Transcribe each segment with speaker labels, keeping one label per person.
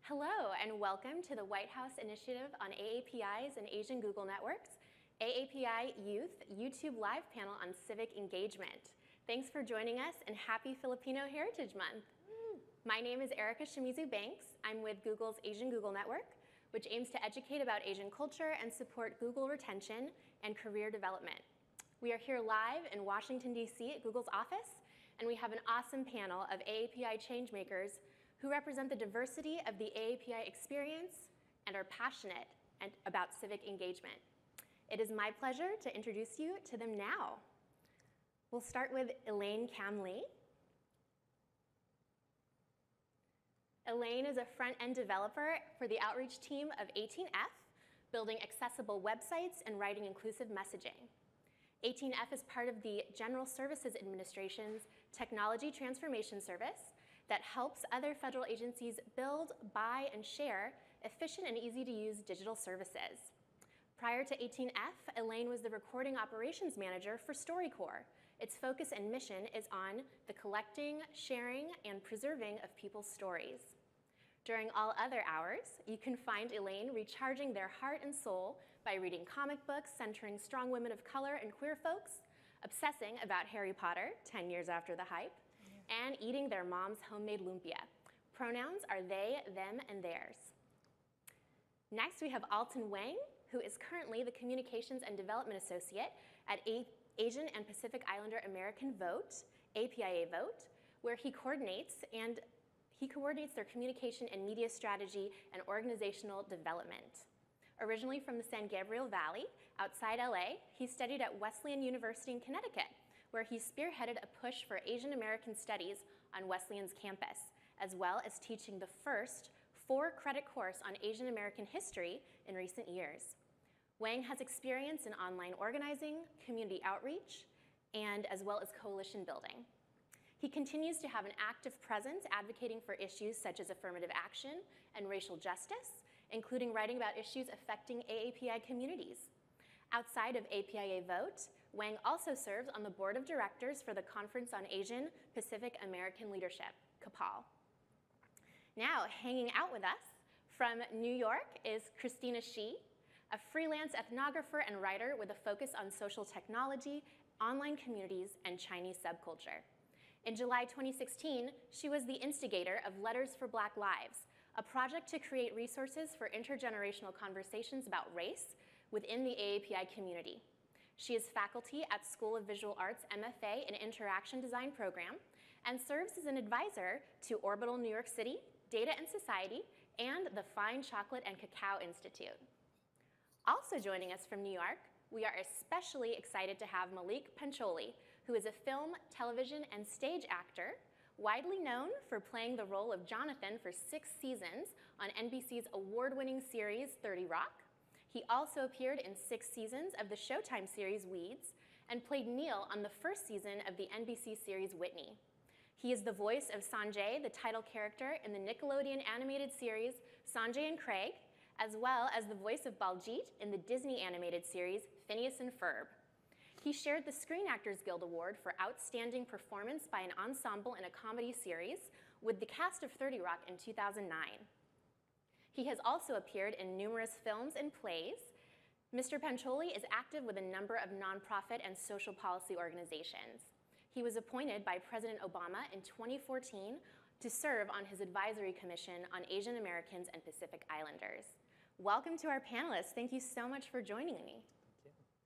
Speaker 1: Hello, and welcome to the White House Initiative on AAPIs and Asian Google Networks, AAPIYouth YouTube Live panel on civic engagement. Thanks for joining us, and happy Filipino Heritage Month. My name is Aerica Shimizu Banks. I'm with Google's Asian Google Network, which aims to educate about Asian culture and support Google retention and career development. We are here live in Washington, D.C. at Google's office, and we have an awesome panel of AAPI changemakers who represent the diversity of the AAPI experience and are passionate about civic engagement. It is my pleasure to introduce you to them now. We'll start with Elaine Kamlley. Elaine is a front-end developer for the outreach team of 18F, building accessible websites and writing inclusive messaging. 18F is part of the General Services Administration's Technology Transformation Service that helps other federal agencies build, buy, and share efficient and easy-to-use digital services. Prior to 18F, Elaine was the recording operations manager for StoryCorps. Its focus and mission is on the collecting, sharing, and preserving of people's stories. During all other hours, you can find Elaine recharging their heart and soul by reading comic books centering strong women of color and queer folks, obsessing about Harry Potter 10 years after the hype, and eating their mom's homemade lumpia. Pronouns are they, them, and theirs. Next, we have Alton Wang, who is currently the Communications and Development Associate at Asian and Pacific Islander American Vote, APIAVote, where he coordinates their communication and media strategy and organizational development. Originally from the San Gabriel Valley, outside LA, he studied at Wesleyan University in Connecticut, where he spearheaded a push for Asian American studies on Wesleyan's campus, as well as teaching the first 4-credit course on Asian American history in recent years. Wang has experience in online organizing, community outreach, and as well as coalition building. He continues to have an active presence advocating for issues such as affirmative action and racial justice, including writing about issues affecting AAPI communities. Outside of APIAVote, Wang also serves on the board of directors for the Conference on Asian Pacific American Leadership, CAPAL. Now, hanging out with us from New York is Christina, a freelance ethnographer and writer with a focus on social technology, online communities, and Chinese subculture. In July 2016, she was the instigator of Letters for Black Lives, a project to create resources for intergenerational conversations about race within the AAPI community. She is faculty at School of Visual Arts MFA in Interaction Design program and serves as an advisor to Orbital New York City, Data and Society, and the Fine Chocolate and Cacao Institute. Also joining us from New York, we are especially excited to have Maulik Pancholy, who is a film, television, and stage actor, widely known for playing the role of Jonathan for 6 seasons on NBC's award-winning series 30 Rock. He also appeared in 6 seasons of the Showtime series Weeds and played Neil on the first season of the NBC series Whitney. He is the voice of Sanjay, the title character in the Nickelodeon animated series Sanjay and Craig, as well as the voice of Baljeet in the Disney animated series Phineas and Ferb. He shared the Screen Actors Guild Award for Outstanding Performance by an Ensemble in a Comedy Series with the cast of 30 Rock in 2009. He has also appeared in numerous films and plays. Mr. Pancholy is active with a number of nonprofit and social policy organizations. He was appointed by President Obama in 2014 to serve on his advisory commission on Asian Americans and Pacific Islanders. Welcome to our panelists. Thank you so much for joining me.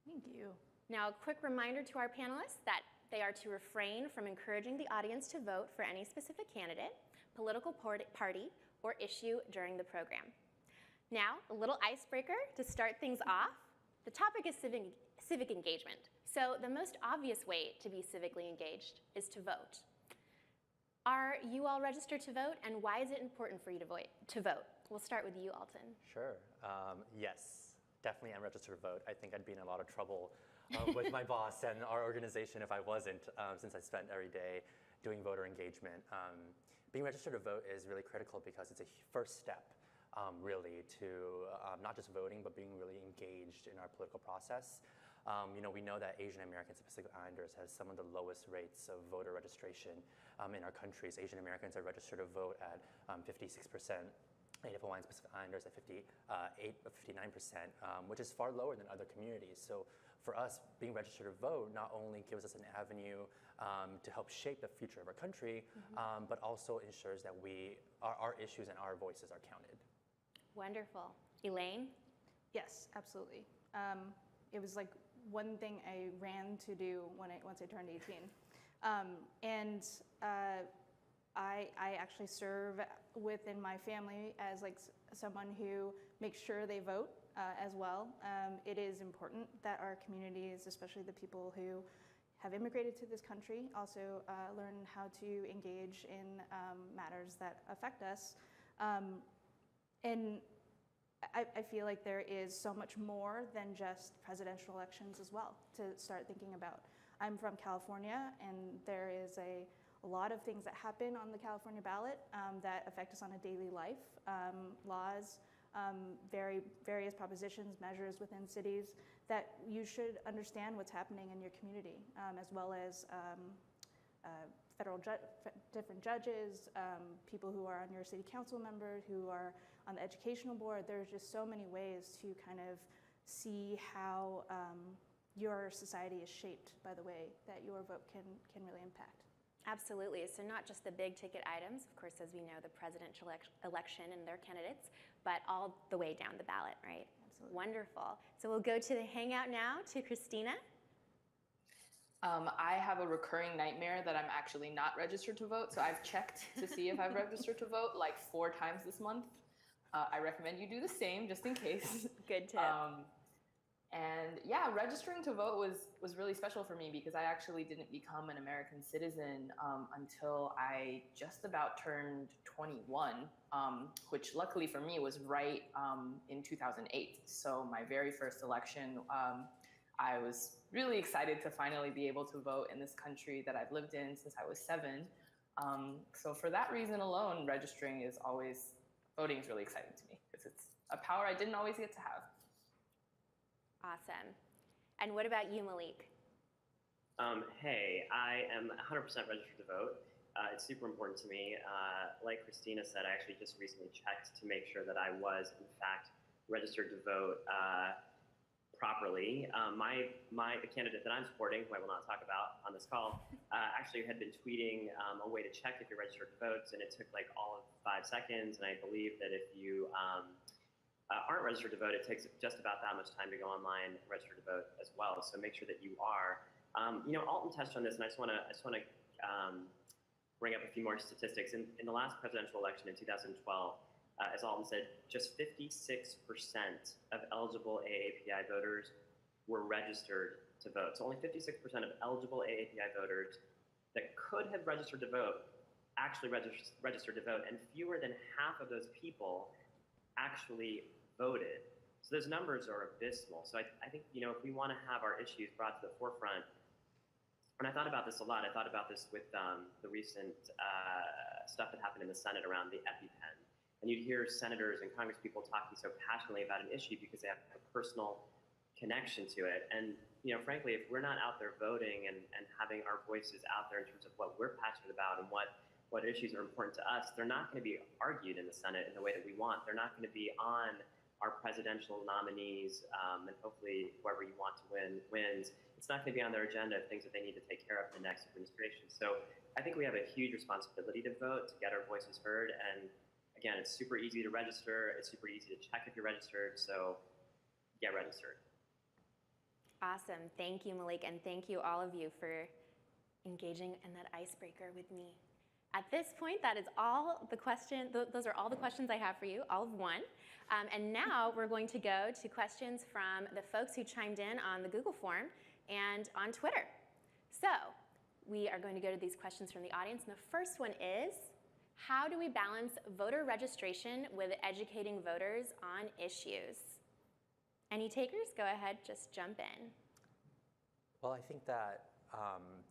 Speaker 2: Thank you.
Speaker 1: Now, a quick reminder to our panelists that they are to refrain from encouraging the audience to vote for any specific candidate, political party, or issue during the program. Now, a little icebreaker to start things off. The topic is civic engagement. So the most obvious way to be civically engaged is to vote. Are you all registered to vote, and why is it important for you to vote? We'll start with you, Alton.
Speaker 3: Sure. Yes, definitely I'm registered to vote. I think I'd be in a lot of trouble with my boss and our organization if I wasn't, since I spent every day doing voter engagement. Being registered to vote is really critical because it's a first step, really, to not just voting, but being really engaged in our political process. We know that Asian Americans and Pacific Islanders has some of the lowest rates of voter registration in our countries. Asian Americans are registered to vote at 56%. Native Hawaiian Pacific Islanders at 59%, which is far lower than other communities. So for us, being registered to vote not only gives us an avenue to help shape the future of our country, but also ensures that our issues and our voices are counted. Wonderful. Elaine?
Speaker 2: Yes, absolutely. It was like one thing I ran to do once I turned 18. I actually serve within my family as like someone who makes sure they vote as well. It is important that our communities, especially the people who have immigrated to this country, also learn how to engage in matters that affect us. And I feel like there is so much more than just presidential elections as well to start thinking about. I'm from California, and there is a lot of things that happen on the California ballot that affect us on a daily life. Laws, various propositions, measures within cities that you should understand what's happening in your community, as well as different judges, people who are on your city council members, who are on the educational board. There's just so many ways to kind of see how your society is shaped by the way that your vote can really impact.
Speaker 1: Absolutely. So not just the big ticket items, of course, as we know, the presidential election and their candidates, but all the way down the ballot, right?
Speaker 2: Absolutely.
Speaker 1: Wonderful. So we'll go to the Hangout now to Christina.
Speaker 4: I have a recurring nightmare that I'm actually not registered to vote, so I've checked to see if I've registered to vote like 4 times this month. I recommend you do the same just in case.
Speaker 1: Good tip.
Speaker 4: And yeah, registering to vote was really special for me because I actually didn't become an American citizen until I just about turned 21, which luckily for me was right in 2008. So my very first election, I was really excited to finally be able to vote in this country that I've lived in since I was 7. So for that reason alone, voting is really exciting to me because it's a power I didn't always get to have.
Speaker 1: Awesome. And what about you, Maulik?
Speaker 5: Hey, I am 100% registered to vote. It's super important to me. Like Christina said, I actually just recently checked to make sure that I was, in fact, registered to vote properly. The candidate that I'm supporting, who I will not talk about on this call, actually had been tweeting a way to check if you're registered to vote, and it took like all of 5 seconds. And I believe that if you aren't registered to vote, it takes just about that much time to go online and register to vote as well. So make sure that you are. Alton touched on this, and I just want to bring up a few more statistics. In the last presidential election in 2012, as Alton said, just 56% of eligible AAPI voters were registered to vote. So only 56% of eligible AAPI voters that could have registered to vote actually registered to vote, and fewer than half of those people actually voted. So those numbers are abysmal. So I think, if we want to have our issues brought to the forefront, and I thought about this a lot. I thought about this with the recent stuff that happened in the Senate around the EpiPen. And you'd hear senators and congresspeople talking so passionately about an issue because they have a personal connection to it. And, frankly, if we're not out there voting and having our voices out there in terms of what we're passionate about and what issues are important to us, they're not going to be argued in the Senate in the way that we want. They're not going to be on our presidential nominees, and hopefully whoever you want to win wins. It's not going to be on their agenda of things that they need to take care of in the next administration. So I think we have a huge responsibility to vote, to get our voices heard. And again, it's super easy to register. It's super easy to check if you're registered. So get registered.
Speaker 1: Awesome. Thank you, Maulik, and thank you all of you for engaging in that icebreaker with me. At this point, that is all the those are all the questions I have for you, all of one. And now we're going to go to questions from the folks who chimed in on the Google form and on Twitter. So we are going to go to these questions from the audience. And the first one is, how do we balance voter registration with educating voters on issues? Any takers? Go ahead, just jump in.
Speaker 3: Well, I think that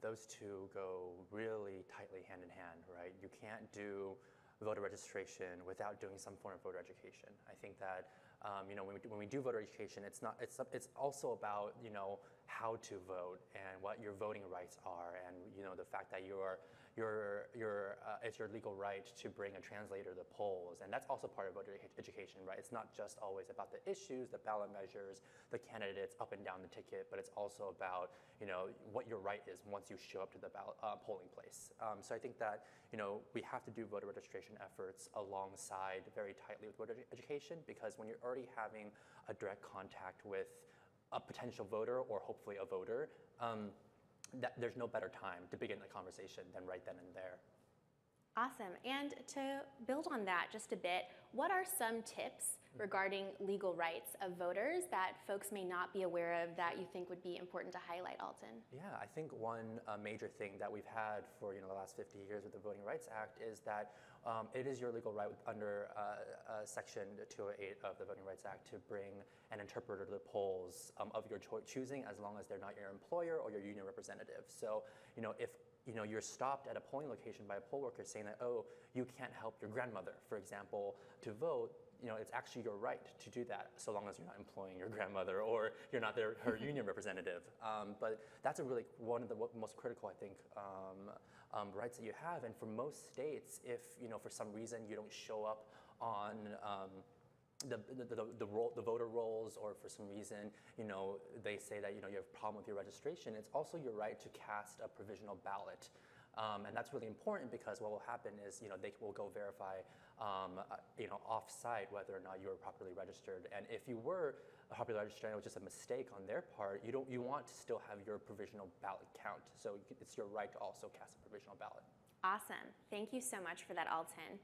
Speaker 3: those two go really tightly hand in hand, right? You can't do voter registration without doing some form of voter education. I think that when we do voter education, it's also about how to vote and what your voting rights are, and the fact that you're it's your legal right to bring a translator to the polls, and that's also part of voter education, right? It's not just always about the issues, the ballot measures, the candidates up and down the ticket, but it's also about what your right is once you show up to the polling place. So I think that we have to do voter registration efforts alongside very tightly with voter education, because when you're already having a direct contact with a potential voter or hopefully a voter, there's no better time to begin the conversation than right then and there.
Speaker 1: Awesome. And to build on that just a bit, what are some tips regarding legal rights of voters that folks may not be aware of that you think would be important to highlight, Alton?
Speaker 3: Yeah, I think one major thing that we've had for the last 50 years with the Voting Rights Act is that it is your legal right under Section 208 of the Voting Rights Act to bring an interpreter to the polls of your choosing, as long as they're not your employer or your union representative. So, if you're stopped at a polling location by a poll worker saying that, oh, you can't help your grandmother, for example, to vote, it's actually your right to do that, so long as you're not employing your grandmother or you're not her union representative. But that's one of the most critical, I think, rights that you have. And for most states, if for some reason you don't show up on the voter rolls, or for some reason they say that you have a problem with your registration, it's also your right to cast a provisional ballot. And that's really important, because what will happen is they will go verify off-site whether or not you were properly registered. And if you were properly registered and it was just a mistake on their part, you want to still have your provisional ballot count. So it's your right to also cast a provisional ballot.
Speaker 1: Awesome. Thank you so much for that, Alton.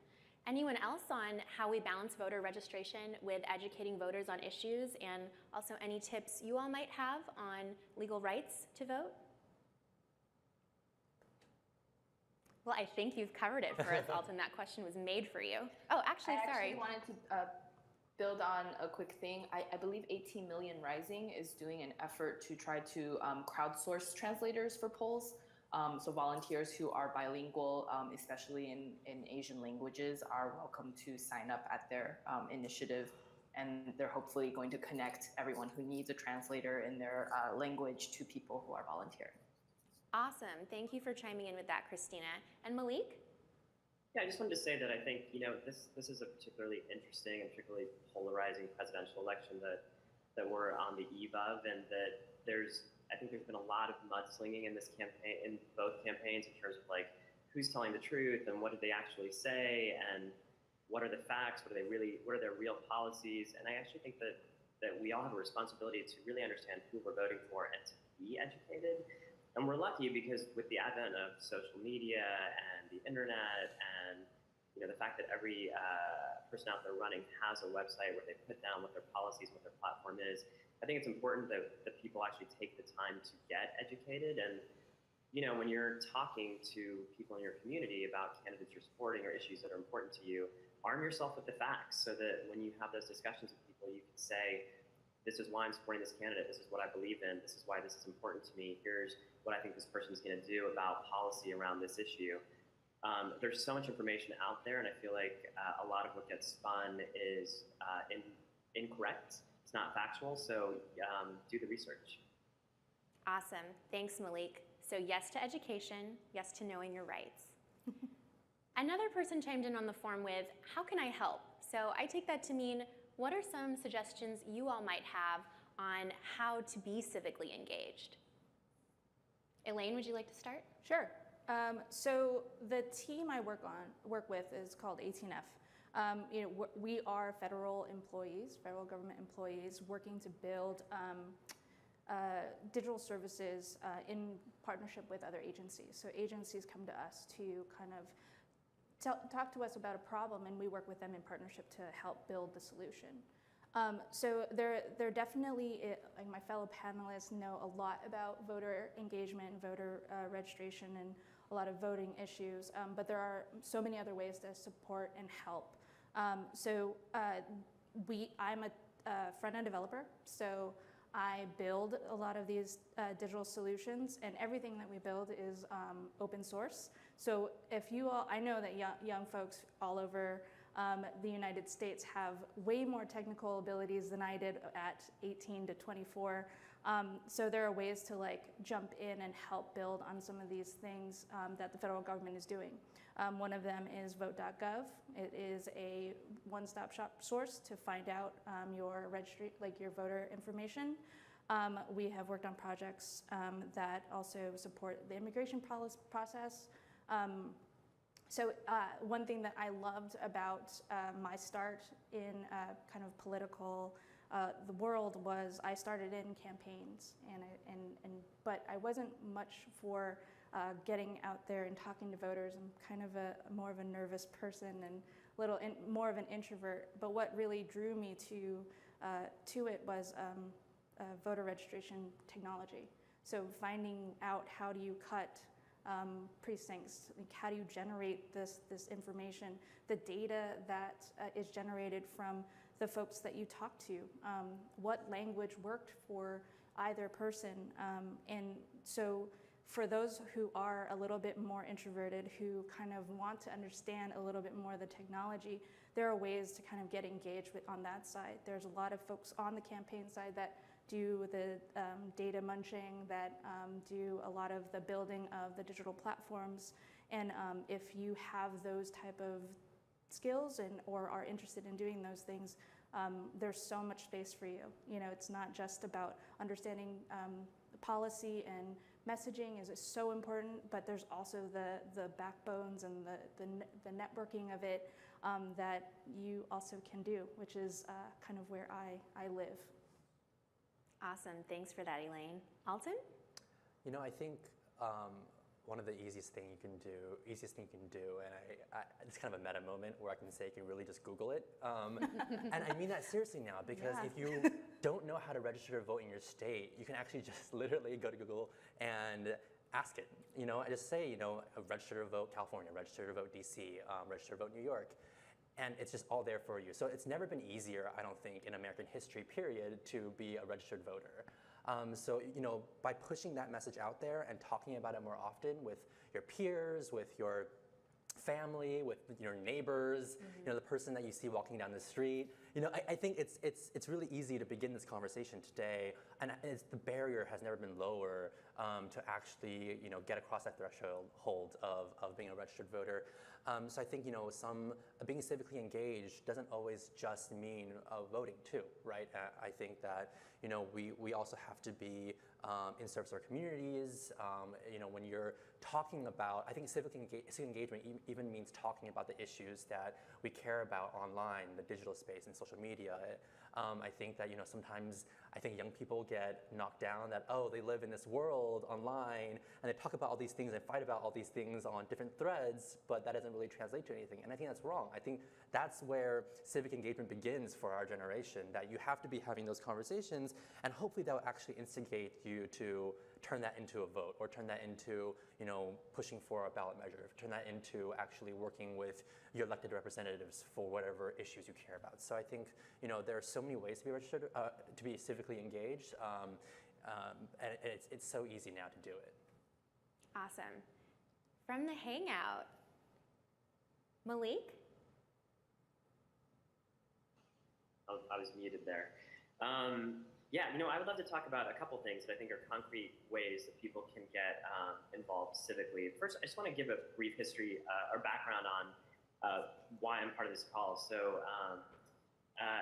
Speaker 1: Anyone else on how we balance voter registration with educating voters on issues, and also any tips you all might have on legal rights to vote? Well, I think you've covered it for us, Alton. That question was made for you. Oh, actually, sorry.
Speaker 4: I wanted to build on a quick thing. I believe 18 Million Rising is doing an effort to try to crowdsource translators for polls. So volunteers who are bilingual, especially in Asian languages, are welcome to sign up at their initiative. And they're hopefully going to connect everyone who needs a translator in their language to people who are volunteering.
Speaker 1: Awesome. Thank you for chiming in with that, Christina. And Maulik?
Speaker 5: Yeah, I just wanted to say that I think this is a particularly interesting and particularly polarizing presidential election that we're on the eve of, and that I think there's been a lot of mudslinging in this campaign, in both campaigns, in terms of like who's telling the truth and what did they actually say, and what are the facts, what are their real policies. And I actually think that we all have a responsibility to really understand who we're voting for and to be educated. And we're lucky because with the advent of social media and the internet, and the fact that every person out there running has a website where they put down what their policies, what their platform is, I think it's important that people actually take the time to get educated. And when you're talking to people in your community about candidates you're supporting or issues that are important to you, arm yourself with the facts, so that when you have those discussions with people, you can say, this is why I'm supporting this candidate, this is what I believe in, this is why this is important to me, here's what I think this person is going to do about policy around this issue. There's so much information out there, and I feel like a lot of what gets spun is incorrect. It's not factual, so do the research.
Speaker 1: Awesome. Thanks, Maulik. So yes to education, yes to knowing your rights. Another person chimed in on the form with, how can I help? So I take that to mean, what are some suggestions you all might have on how to be civically engaged? Elaine, would you like to start?
Speaker 2: Sure. So the team I work with is called 18F. We are federal government employees, working to build digital services in partnership with other agencies. So agencies come to us to kind of talk to us about a problem, and we work with them in partnership to help build the solution. So they're definitely, like my fellow panelists, know a lot about voter engagement, voter registration, and a lot of voting issues, but there are so many other ways to support and help. I'm a front-end developer, so I build a lot of these digital solutions, and everything that we build is open source. So if you all, I know that young folks all over the United States have way more technical abilities than I did at 18 to 24. So there are ways to like jump in and help build on some of these things that the federal government is doing. One of them is vote.gov. It is a one-stop shop source to find out your registry, like your voter information. We have worked on projects that also support the immigration process. So one thing that I loved about my start in kind of political the world was I started in campaigns, but I wasn't much for getting out there and talking to voters. I'm kind of more of a nervous person and more of an introvert. But what really drew me to it was voter registration technology. So finding out how do you cut precincts, like how do you generate this information, the data that is generated from the folks that you talk to, what language worked for either person, and so for those who are a little bit more introverted, who kind of want to understand a little bit more of the technology, there are ways to kind of get engaged with on that side. There's a lot of folks on the campaign side that do the data munching, that do a lot of the building of the digital platforms. And if you have those type of skills or are interested in doing those things, there's so much space for you. You know, it's not just about understanding policy, and messaging is so important, but there's also the backbones and the networking of it that you also can do, which is kind of where I live.
Speaker 1: Awesome, thanks for that, Elaine. Alton?
Speaker 3: You know, I think one of the easiest thing you can do, and it's kind of a meta moment where I can say you can really just Google it. And I mean that seriously now, because
Speaker 2: Yeah.
Speaker 3: if you don't know how to register to vote in your state, you can actually just literally go to Google and ask it. You know, just say, you know, register to vote California, register to vote DC, register to vote New York. And it's just all there for you. So it's never been easier, I don't think, in American history, period, to be a registered voter. So, you know, by pushing that message out there and talking about it more often with your peers, with your family, with your neighbors, you know, the person that you see walking down the street, you know, I think it's really easy to begin this conversation today, and the barrier has never been lower to actually, you know, get across that threshold of being a registered voter. So I think, you know, being civically engaged doesn't always just mean voting too, right? I think that, you know, we also have to be in service of our communities. You know, when you're talking about, I think civic engagement even means talking about the issues that we care about online, the digital space and social media. I think that, you know, sometimes I think young people get knocked down that, oh, they live in this world online and they talk about all these things and fight about all these things on different threads, but that doesn't really translate to anything. And I think that's wrong. I think that's where civic engagement begins for our generation, that you have to be having those conversations, and hopefully that will actually instigate you to turn that into a vote, or turn that into, you know, pushing for a ballot measure, turn that into actually working with your elected representatives for whatever issues you care about. So I think, you know, there are so many ways to be registered, to be civically engaged, and it's so easy now to do it.
Speaker 1: Awesome. From the Hangout, Maulik?
Speaker 5: I was muted there. Yeah, you know, I would love to talk about a couple things that I think are concrete ways that people can get involved civically. First, I just want to give a brief history or background on why I'm part of this call. So,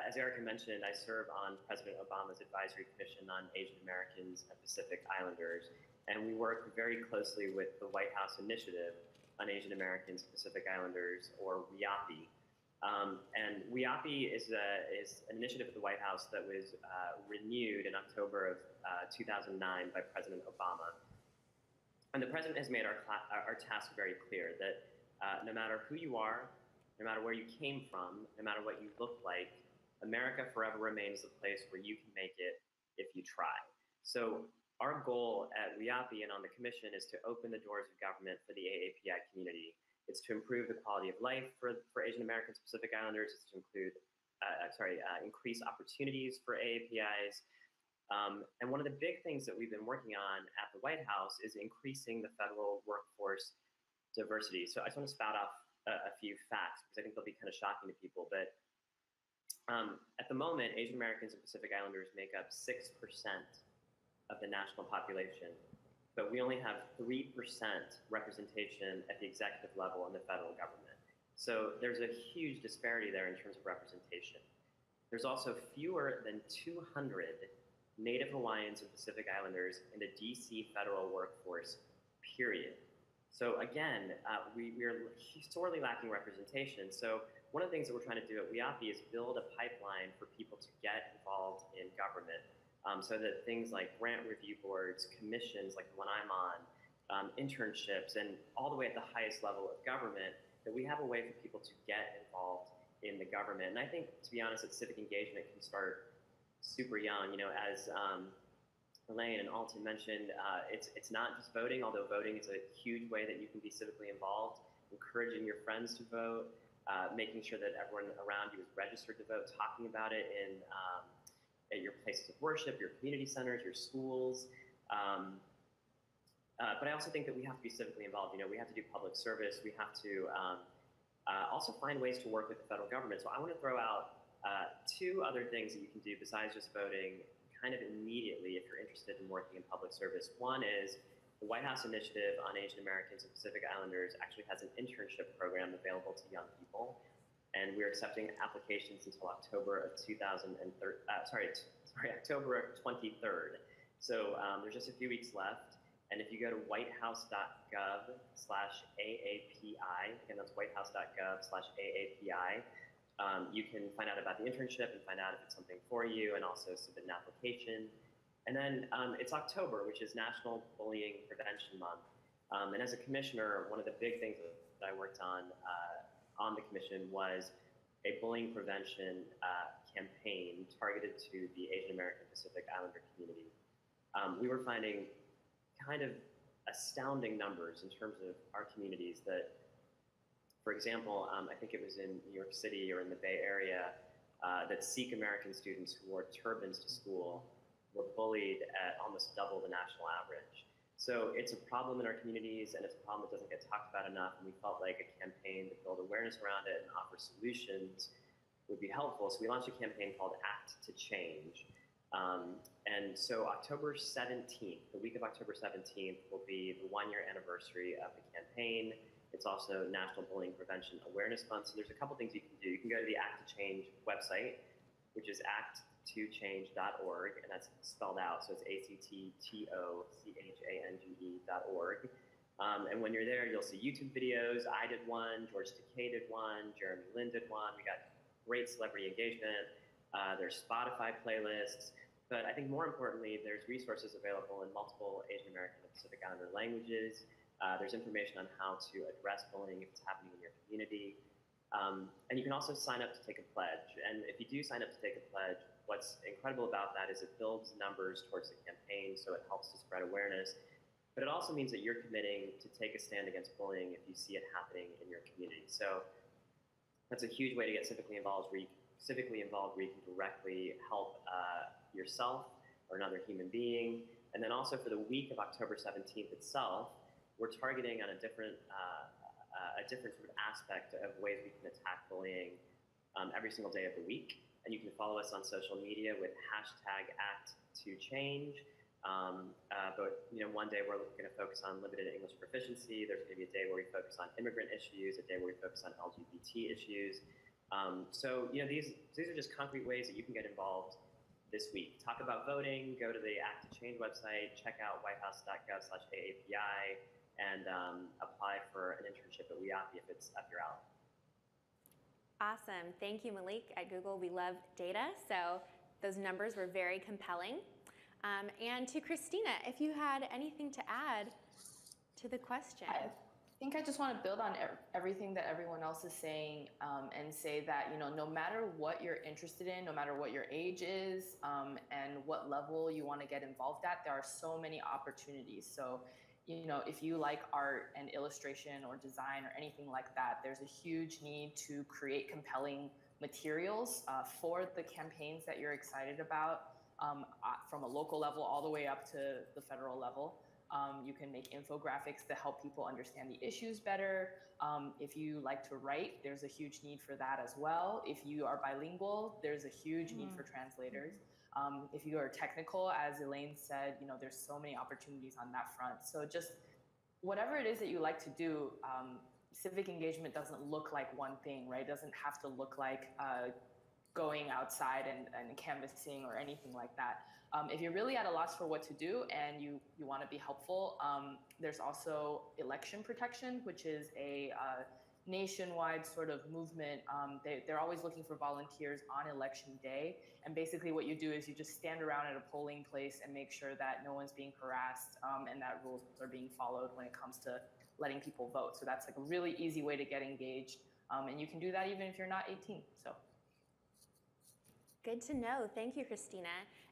Speaker 5: as Aerica mentioned, I serve on President Obama's Advisory Commission on Asian Americans and Pacific Islanders, and we work very closely with the White House Initiative on Asian Americans and Pacific Islanders, or WHIAAPI. And WHIAAPI is an initiative at the White House that was renewed in October of 2009 by President Obama. And the president has made our task very clear that no matter who you are, no matter where you came from, no matter what you look like, America forever remains the place where you can make it if you try. So our goal at WHIAAPI and on the commission is to open the doors of government for the AAPI community. It's to improve the quality of life for Asian Americans, Pacific Islanders. It's to increase opportunities for AAPIs. And one of the big things that we've been working on at the White House is increasing the federal workforce diversity. So I just want to spout off a few facts, because I think they'll be kind of shocking to people. But at the moment, Asian Americans and Pacific Islanders make up 6% of the national population, but we only have 3% representation at the executive level in the federal government. So there's a huge disparity there in terms of representation. There's also fewer than 200 Native Hawaiians and Pacific Islanders in the DC federal workforce, period. So again, we're sorely lacking representation. So one of the things that we're trying to do at WHIAAPI is build a pipeline for people to get involved in government, so that things like grant review boards, commissions like the one I'm on, internships, and all the way at the highest level of government, that we have a way for people to get involved in the government. And I think, to be honest, that civic engagement can start super young. You know, as Elaine and Alton mentioned, it's not just voting, although voting is a huge way that you can be civically involved, encouraging your friends to vote, making sure that everyone around you is registered to vote, talking about it in at your places of worship, your community centers, your schools. But I also think that we have to be civically involved. You know, we have to do public service. We have to also find ways to work with the federal government. So I want to throw out 2 other things that you can do besides just voting kind of immediately if you're interested in working in public service. One is the White House Initiative on Asian Americans and Pacific Islanders actually has an internship program available to young people. And we're accepting applications until October of October 23rd. So there's just a few weeks left. And if you go to whitehouse.gov/AAPI, again, that's whitehouse.gov/AAPI, you can find out about the internship and find out if it's something for you, and also submit an application. And then it's October, which is National Bullying Prevention Month. And as a commissioner, one of the big things that I worked on the commission was a bullying prevention campaign targeted to the Asian American Pacific Islander community. We were finding kind of astounding numbers in terms of our communities that, for example, I think it was in New York City or in the Bay Area, that Sikh American students who wore turbans to school were bullied at almost double the national average. So it's a problem in our communities, and it's a problem that doesn't get talked about enough, and we felt like a campaign to build awareness around it and offer solutions would be helpful. So we launched a campaign called Act to Change. And so October 17th, the week of October 17th, will be the 1-year anniversary of the campaign. It's also National Bullying Prevention Awareness Month. So there's a couple things you can do. You can go to the Act to Change website, which is act2change.org, and that's spelled out. So it's ACTTOCHANGE.org. And when you're there, you'll see YouTube videos. I did one, George Takei did one, Jeremy Lin did one. We got great celebrity engagement. There's Spotify playlists. But I think more importantly, there's resources available in multiple Asian American and Pacific Islander languages. There's information on how to address bullying if it's happening in your community. And you can also sign up to take a pledge. And if you do sign up to take a pledge, what's incredible about that is it builds numbers towards the campaign, so it helps to spread awareness. But it also means that you're committing to take a stand against bullying if you see it happening in your community. So that's a huge way to get civically involved where you can directly help yourself or another human being. And then also for the week of October 17th itself, we're targeting on a different sort of aspect of ways we can attack bullying every single day of the week. And you can follow us on social media with #Act2Change. But one day we're going to focus on limited English proficiency. There's going to be a day where we focus on immigrant issues, a day where we focus on LGBT issues. So these are just concrete ways that you can get involved this week. Talk about voting, go to the Act to Change website, check out whitehouse.gov/AAPI, and apply for an internship at WHIAAPI if it's up your alley.
Speaker 1: Awesome. Thank you, Maulik. At Google, we love data, so those numbers were very compelling. And to Christina, if you had anything to add to the question.
Speaker 4: I think I just want to build on everything that everyone else is saying, and say that, no matter what you're interested in, no matter what your age is, and what level you want to get involved at, there are so many opportunities. So, if you like art and illustration or design or anything like that, there's a huge need to create compelling materials for the campaigns that you're excited about, from a local level all the way up to the federal level. You can make infographics to help people understand the issues better. If you like to write, there's a huge need for that as well. If you are bilingual, there's a huge need for translators. If you are technical, as Elaine said, there's so many opportunities on that front. So just whatever it is that you like to do, civic engagement doesn't look like one thing, right? It doesn't have to look like going outside and canvassing or anything like that. If you're really at a loss for what to do and you want to be helpful, there's also election protection, which is a nationwide sort of movement. They're always looking for volunteers on election day. And basically what you do is you just stand around at a polling place and make sure that no one's being harassed and that rules are being followed when it comes to letting people vote. So that's like a really easy way to get engaged. And you can do that even if you're not 18. So.
Speaker 1: Good to know. Thank you, Christina.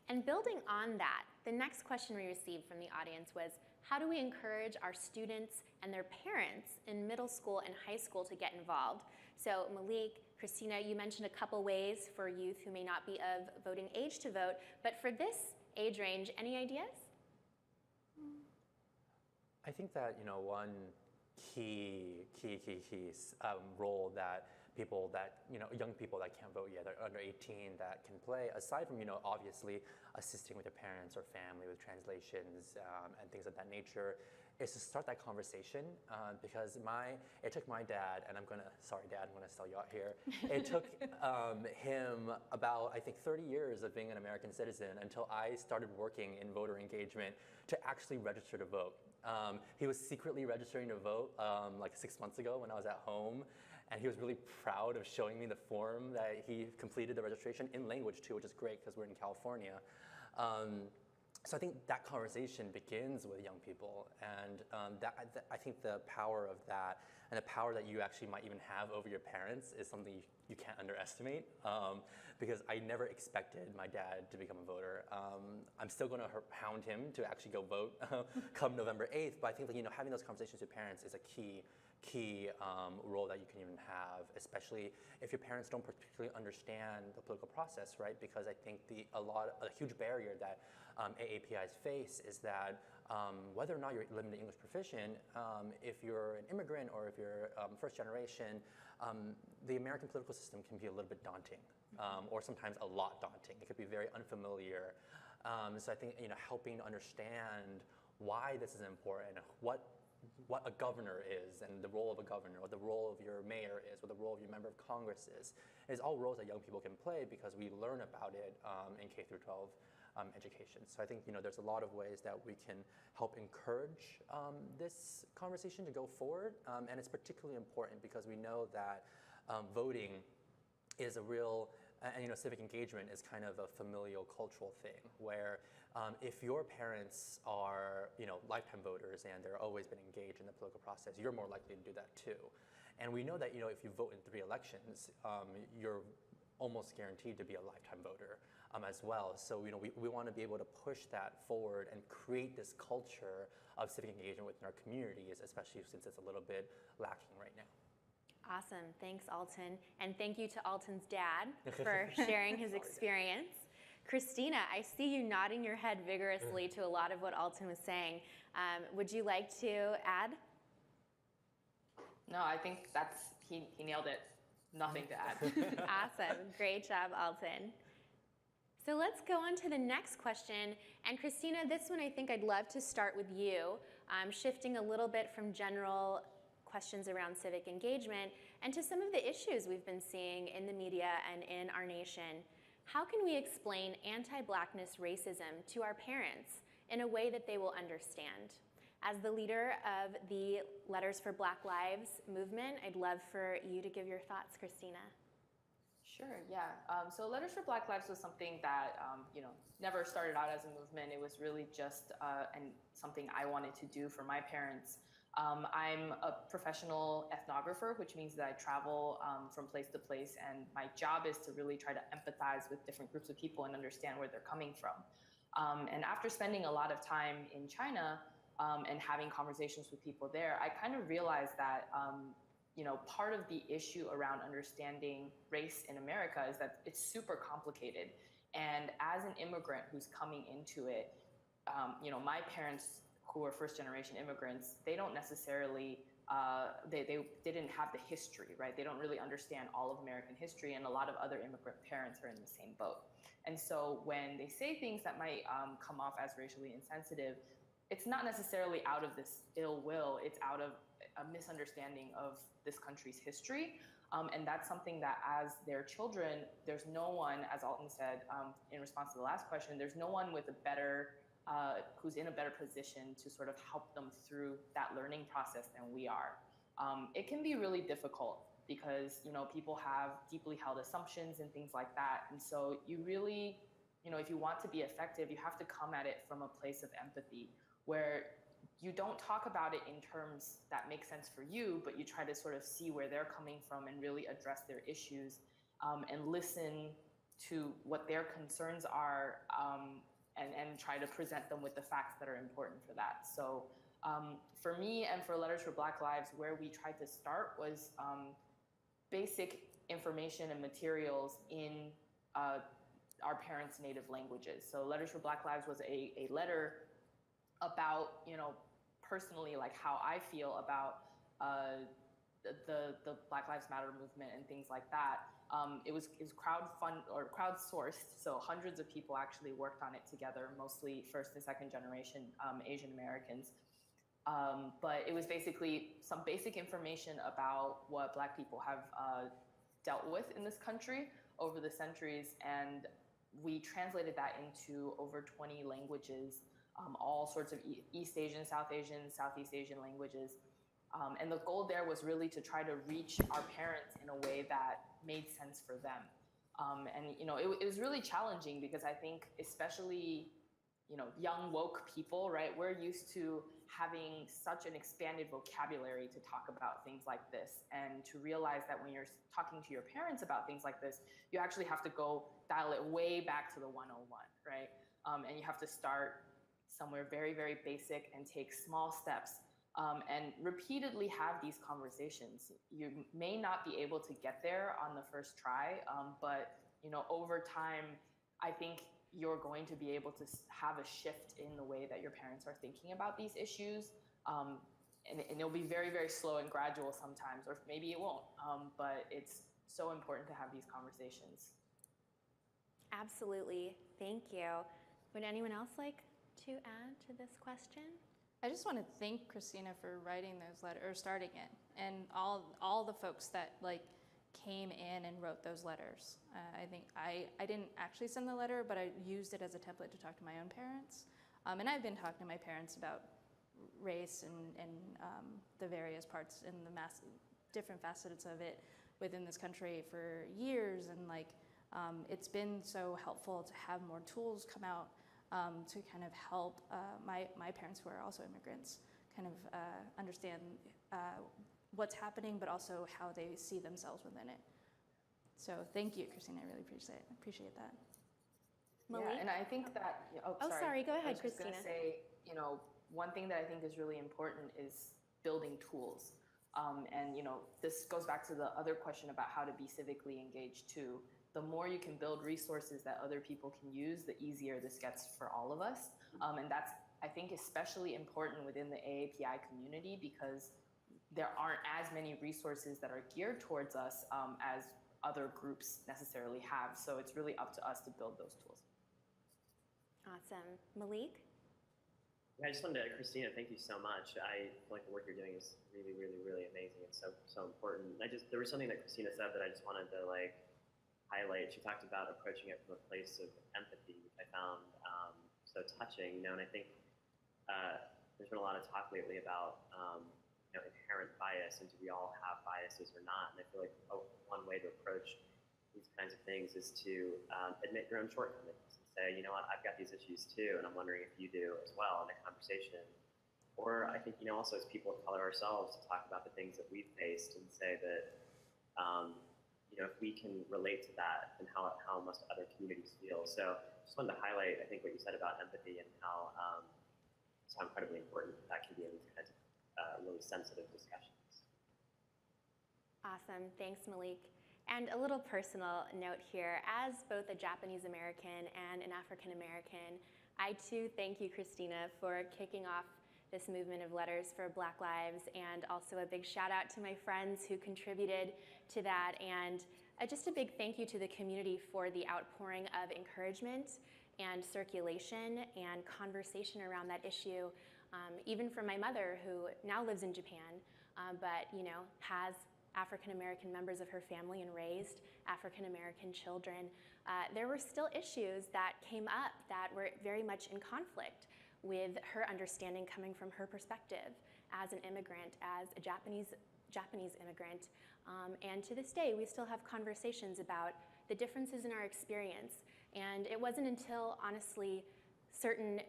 Speaker 1: And building on that, the next question we received from the audience was, how do we encourage our students and their parents in middle school and high school to get involved? So Maulik, Christina, you mentioned a couple ways for youth who may not be of voting age to vote, but for this age range, any ideas?
Speaker 3: I think that one key role that young people that can't vote yet, that are under 18, that can play, aside from obviously assisting with their parents or family with translations and things of that nature, is to start that conversation. Because it took my dad, and sorry Dad, I'm gonna sell you out here. It took him about, I think, 30 years of being an American citizen until I started working in voter engagement to actually register to vote. He was secretly registering to vote like 6 months ago when I was at home, and he was really proud of showing me the form that he completed the registration in language too, which is great because we're in California. So I think that conversation begins with young people, and I think the power of that and the power that you actually might even have over your parents is something you can't underestimate, because I never expected my dad to become a voter. I'm still going to hound him to actually go vote come November 8th, but I think that, having those conversations with your parents is a key role that you can even have, especially if your parents don't particularly understand the political process, right? Because I think a huge barrier that AAPIs face is that whether or not you're limited English proficient, if you're an immigrant or if you're first generation, the American political system can be a little bit daunting, or sometimes a lot daunting. It could be very unfamiliar. So I think helping to understand why this is important, what a governor is, and the role of a governor, what the role of your mayor is, what the role of your member of Congress is all roles that young people can play because we learn about it in K through 12 education. So I think there's a lot of ways that we can help encourage this conversation to go forward, and it's particularly important because we know that voting is a real, and civic engagement is kind of a familial cultural thing where if your parents are lifetime voters and they're always been engaged in the political process, you're more likely to do that too. And we know that if you vote in 3 elections, you're almost guaranteed to be a lifetime voter as well. So we want to be able to push that forward and create this culture of civic engagement within our communities, especially since it's a little bit lacking right now.
Speaker 1: Awesome, thanks Alton. And thank you to Alton's dad for sharing his experience. Christina, I see you nodding your head vigorously to a lot of what Alton was saying. Would you like to add?
Speaker 4: No, I think he nailed it. Nothing to add.
Speaker 1: Awesome, great job, Alton. So let's go on to the next question. And Christina, this one I think I'd love to start with you, shifting a little bit from general questions around civic engagement and to some of the issues we've been seeing in the media and in our nation. How can we explain anti-Blackness racism to our parents in a way that they will understand? As the leader of the Letters for Black Lives movement, I'd love for you to give your thoughts, Christina.
Speaker 4: Sure, yeah. So Letters for Black Lives was something that, never started out as a movement. It was really just something I wanted to do for my parents. I'm a professional ethnographer, which means that I travel from place to place, and my job is to really try to empathize with different groups of people and understand where they're coming from. And after spending a lot of time in China and having conversations with people there, I kind of realized that part of the issue around understanding race in America is that it's super complicated. And as an immigrant who's coming into it, my parents who are first-generation immigrants, they don't necessarily, they didn't have the history, right? They don't really understand all of American history, and a lot of other immigrant parents are in the same boat. And so when they say things that might come off as racially insensitive, it's not necessarily out of this ill will, it's out of a misunderstanding of this country's history. And that's something that as their children, there's no one, as Alton said in response to the last question, there's no one with a better, who's in a better position to sort of help them through that learning process than we are. It can be really difficult because, you know, people have deeply held assumptions and things like that. And so you really, you know, if you want to be effective, you have to come at it from a place of empathy where you don't talk about it in terms that make sense for you, but you try to sort of see where they're coming from and really address their issues and listen to what their concerns are and try to present them with the facts that are important for that. So for me and for Letters for Black Lives, where we tried to start was basic information and materials in our parents' native languages. So Letters for Black Lives was a letter about, you know, personally, like how I feel about the Black Lives Matter movement and things like that. It was crowdsourced, so hundreds of people actually worked on it together, mostly first and second generation Asian Americans. But it was basically some basic information about what Black people have dealt with in this country over the centuries, and we translated that into over 20 languages, all sorts of East Asian, South Asian, Southeast Asian languages. And the goal there was really to try to reach our parents in a way that made sense for them. And you know, it was really challenging because I think especially, you know, young woke people, right? We're used to having such an expanded vocabulary to talk about things like this, and to realize that when you're talking to your parents about things like this, you actually have to go dial it way back to the 101, right? And you have to start somewhere very, very basic and take small steps and repeatedly have these conversations. You may not be able to get there on the first try, but you know, over time, I think you're going to be able to have a shift in the way that your parents are thinking about these issues. And it'll be very, very slow and gradual sometimes, or maybe it won't, but it's so important to have these conversations.
Speaker 1: Absolutely, thank you. Would anyone else like to add to this question?
Speaker 2: I just want to thank Christina for writing those letters, or starting it, and all the folks that like came in and wrote those letters. I think I didn't actually send the letter, but I used it as a template to talk to my own parents. And I've been talking to my parents about race and the various parts and the different facets of it within this country for years, and like it's been so helpful to have more tools come out to kind of help my parents, who are also immigrants, kind of understand what's happening, but also how they see themselves within it. So thank you, Christina. I really appreciate that.
Speaker 1: Maulik?
Speaker 4: Yeah, and I think that,
Speaker 1: sorry, go ahead,
Speaker 4: I was just
Speaker 1: Christina.
Speaker 4: gonna say, you know, one thing that I think is really important is building tools. And you know, this goes back to the other question about how to be civically engaged too. The more you can build resources that other people can use, the easier this gets for all of us. And that's, I think, especially important within the AAPI community, because there aren't as many resources that are geared towards us as other groups necessarily have. So it's really up to us to build those tools.
Speaker 1: Awesome. Maulik?
Speaker 5: I just wanted to, Christina, thank you so much. I feel like the work you're doing is really, really, really amazing and so important. There was something that Christina said that I just wanted to like highlight. She talked about approaching it from a place of empathy, which I found so touching. You know, and I think there's been a lot of talk lately about you know, inherent bias, and do we all have biases or not? And I feel like one way to approach these kinds of things is to admit your own shortcomings and say, you know what, I've got these issues too, and I'm wondering if you do as well in a conversation. Or I think, you know, also as people of color ourselves, to talk about the things that we've faced and say that, you know, if we can relate to that, and how must other communities feel. So just wanted to highlight, I think, what you said about empathy and how it's how incredibly important that can be in these kinds of really sensitive discussions.
Speaker 1: Awesome. Thanks, Maulik. And a little personal note here, as both a Japanese American and an African American, I too thank you, Christina, for kicking off this movement of letters for Black Lives, and also a big shout out to my friends who contributed to that, and just a big thank you to the community for the outpouring of encouragement and circulation and conversation around that issue, even from my mother, who now lives in Japan, but has African American members of her family and raised African American children. There were still issues that came up that were very much in conflict with her understanding coming from her perspective as an immigrant, as a Japanese immigrant. And to this day, we still have conversations about the differences in our experience. And it wasn't until, honestly, certain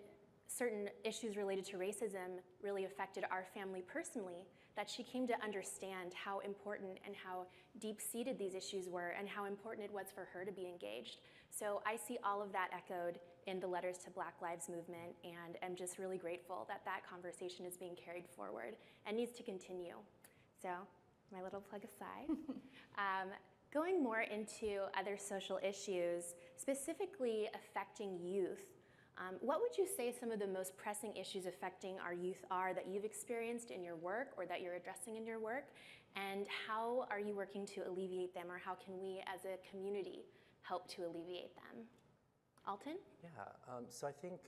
Speaker 1: issues related to racism really affected our family personally that she came to understand how important and how deep-seated these issues were and how important it was for her to be engaged. So I see all of that echoed in the Letters to Black Lives movement, and am just really grateful that that conversation is being carried forward and needs to continue. So my little plug aside. Going more into other social issues, specifically affecting youth, what would you say some of the most pressing issues affecting our youth are that you've experienced in your work or that you're addressing in your work? And how are you working to alleviate them, or how can we as a community help to alleviate them? Alton?
Speaker 3: Yeah, so I think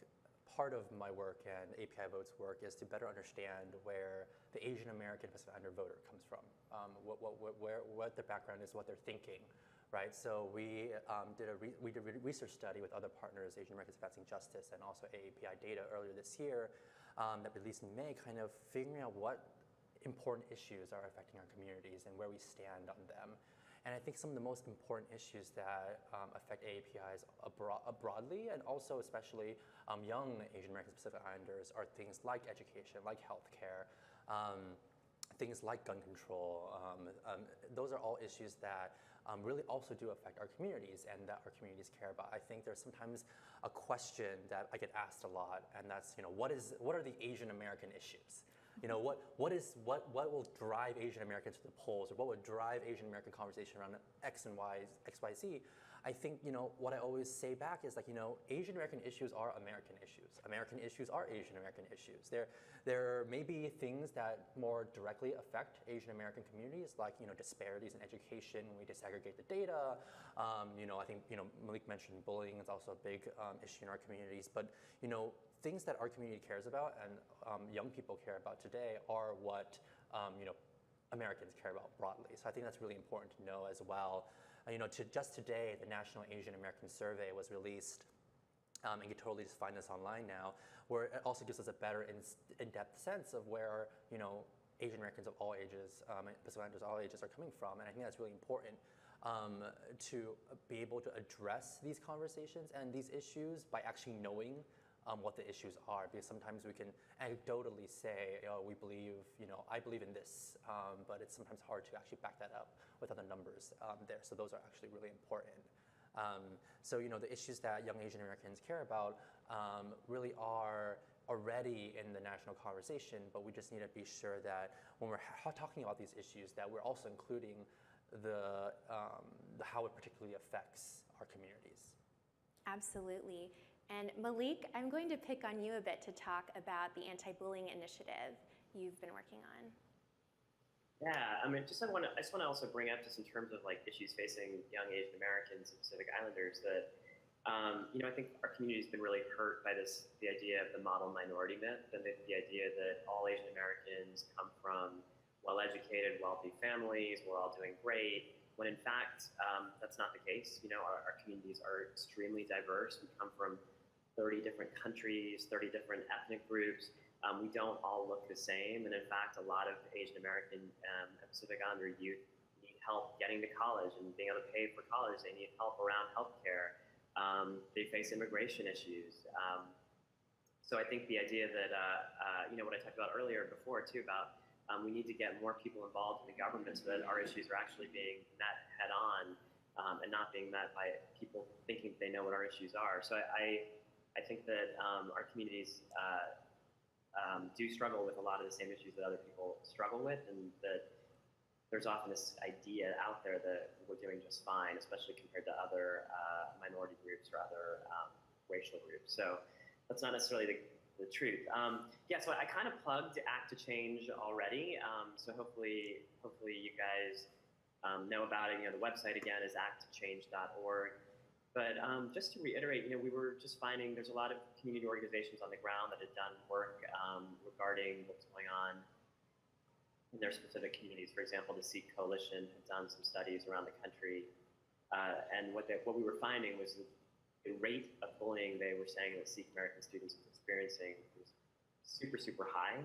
Speaker 3: part of my work and APIAVote's work is to better understand where the Asian American Pacific Islander voter comes from, what their background is, what they're thinking, right? So we did a research study with other partners, Asian Americans Advancing Justice and also AAPI data earlier this year that released in May, kind of figuring out what important issues are affecting our communities and where we stand on them. And I think some of the most important issues that affect AAPIs broadly, and also especially young Asian American Pacific Islanders, are things like education, like healthcare, things like gun control. Those are all issues that really also do affect our communities and that our communities care about. I think there's sometimes a question that I get asked a lot, and that's, what are the Asian American issues? What will drive Asian Americans to the polls, or what would drive Asian American conversation around X and Y, XYZ? I think, what I always say back is like, Asian American issues are American issues. American issues are Asian American issues. There may be things that more directly affect Asian American communities, like, disparities in education when we disaggregate the data. I think, Maulik mentioned bullying is also a big issue in our communities, but, things that our community cares about and young people care about today are what, Americans care about broadly. So I think that's really important to know as well. Just today, the National Asian American Survey was released, and you can totally just find this online now, where it also gives us a better in-depth sense of where, Asian Americans of all ages, Pacific Islanders of all ages are coming from, and I think that's really important to be able to address these conversations and these issues by actually knowing what the issues are, because sometimes we can anecdotally say, we believe, I believe in this, but it's sometimes hard to actually back that up with other numbers there. So those are actually really important. So the issues that young Asian Americans care about really are already in the national conversation, but we just need to be sure that when we're talking about these issues, that we're also including the how it particularly affects our communities.
Speaker 1: Absolutely. And Maulik, I'm going to pick on you a bit to talk about the anti-bullying initiative you've been working on.
Speaker 5: Yeah, I just want to also bring up, just in terms of like issues facing young Asian Americans and Pacific Islanders, that I think our community's been really hurt by the idea of the model minority myth, and the idea that all Asian Americans come from well-educated, wealthy families, we're all doing great, when in fact that's not the case. Our communities are extremely diverse. We come from 30 different countries, 30 different ethnic groups. We don't all look the same, and in fact, a lot of Asian American and Pacific Islander youth need help getting to college and being able to pay for college. They need help around healthcare. They face immigration issues. So I think the idea that, what I talked about earlier before too, about we need to get more people involved in the government so that our issues are actually being met head on and not being met by people thinking they know what our issues are. So I think that our communities do struggle with a lot of the same issues that other people struggle with, and that there's often this idea out there that we're doing just fine, especially compared to other minority groups or other racial groups. So that's not necessarily the truth. Yeah, so I kind of plugged Act to Change already. So hopefully you guys know about it. You know, the website again is acttochange.org. But just to reiterate, you know, we were just finding there's a lot of community organizations on the ground that had done work regarding what's going on in their specific communities. For example, the Sikh Coalition had done some studies around the country, and what we were finding was the rate of bullying they were saying that Sikh American students were experiencing was super, super high.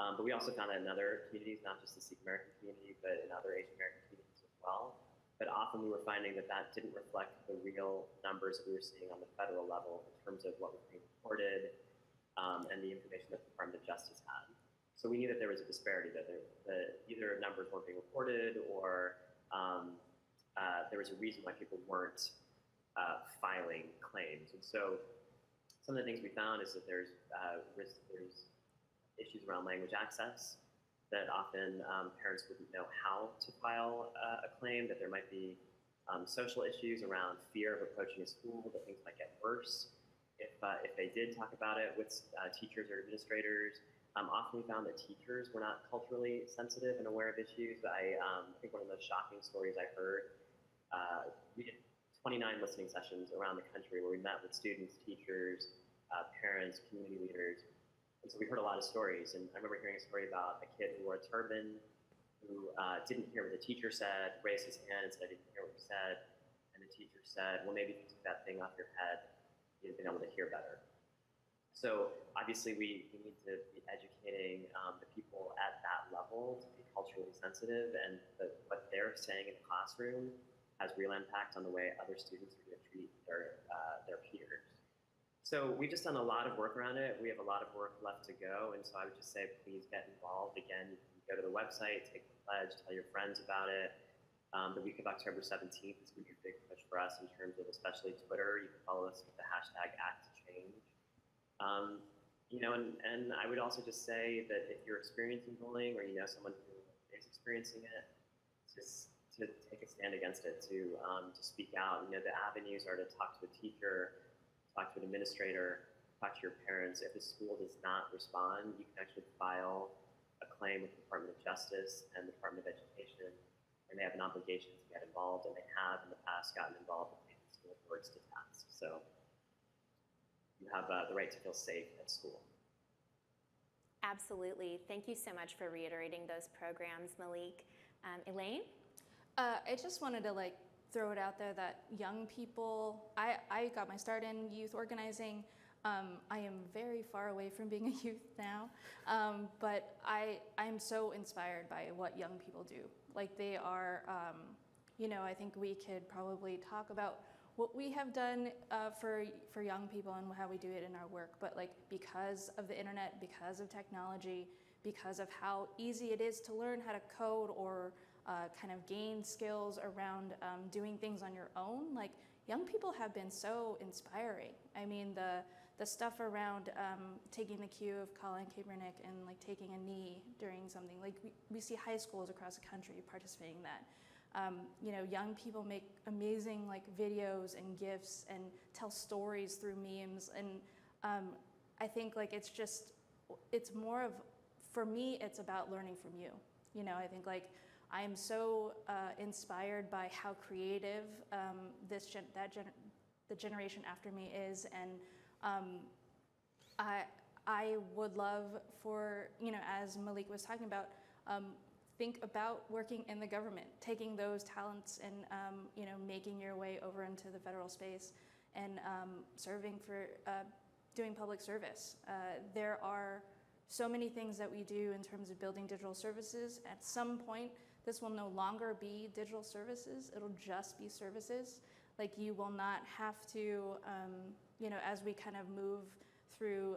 Speaker 5: But we also found that in other communities, not just the Sikh American community, but in other Asian American communities as well. But often we were finding that that didn't reflect the real numbers that we were seeing on the federal level in terms of what was being reported and the information that the Department of Justice had. So we knew that there was a disparity, that either numbers weren't being reported or there was a reason why people weren't filing claims. And so some of the things we found is that there's issues around language access, that often parents wouldn't know how to file a claim, that there might be social issues around fear of approaching a school, that things might get worse if they did talk about it with teachers or administrators. Often we found that teachers were not culturally sensitive and aware of issues. I think one of the most shocking stories I heard, we did 29 listening sessions around the country where we met with students, teachers, parents, community leaders. And so we heard a lot of stories. And I remember hearing a story about a kid who wore a turban, who didn't hear what the teacher said, raised his hand and said, "I didn't hear what you said." And the teacher said, "Well, maybe if you took that thing off your head, you'd have been able to hear better." So obviously we need to be educating the people at that level to be culturally sensitive, and what they're saying in the classroom has real impact on the way other students are going to treat their peers. So we've just done a lot of work around it. We have a lot of work left to go, and so I would just say please get involved. Again, you can go to the website, take the pledge, tell your friends about it. The week of October 17th is going to be a big push for us in terms of especially Twitter. You can follow us with the hashtag #ActToChange. You know, and I would also just say that if you're experiencing bullying or you know someone who is experiencing it, just to take a stand against it, to speak out. You know, the avenues are to talk to a teacher, talk to an administrator, talk to your parents. If the school does not respond, you can actually file a claim with the Department of Justice and the Department of Education, and they have an obligation to get involved, and they have in the past gotten involved with taking school boards to task. So you have the right to feel safe at school.
Speaker 1: Absolutely. Thank you so much for reiterating those programs, Maulik. Elaine?
Speaker 2: I just wanted to throw it out there that young people, I got my start in youth organizing. I am very far away from being a youth now, but I'm so inspired by what young people do. They are, you know, I think we could probably talk about what we have done for young people and how we do it in our work, but because of the internet, because of technology, because of how easy it is to learn how to code or kind of gain skills around doing things on your own, young people have been so inspiring. I mean, the stuff around taking the cue of Colin Kaepernick and taking a knee during something, we see high schools across the country participating in that. You know, young people make amazing videos and GIFs and tell stories through memes, and I think it's more of, for me, it's about learning from you. You know, I think I am so inspired by how creative the generation after me is, and I would love for, you know, as Maulik was talking about, think about working in the government, taking those talents and you know, making your way over into the federal space and serving for doing public service. There are so many things that we do in terms of building digital services. At some point, this will no longer be digital services. It'll just be services. You will not have to, you know, as we kind of move through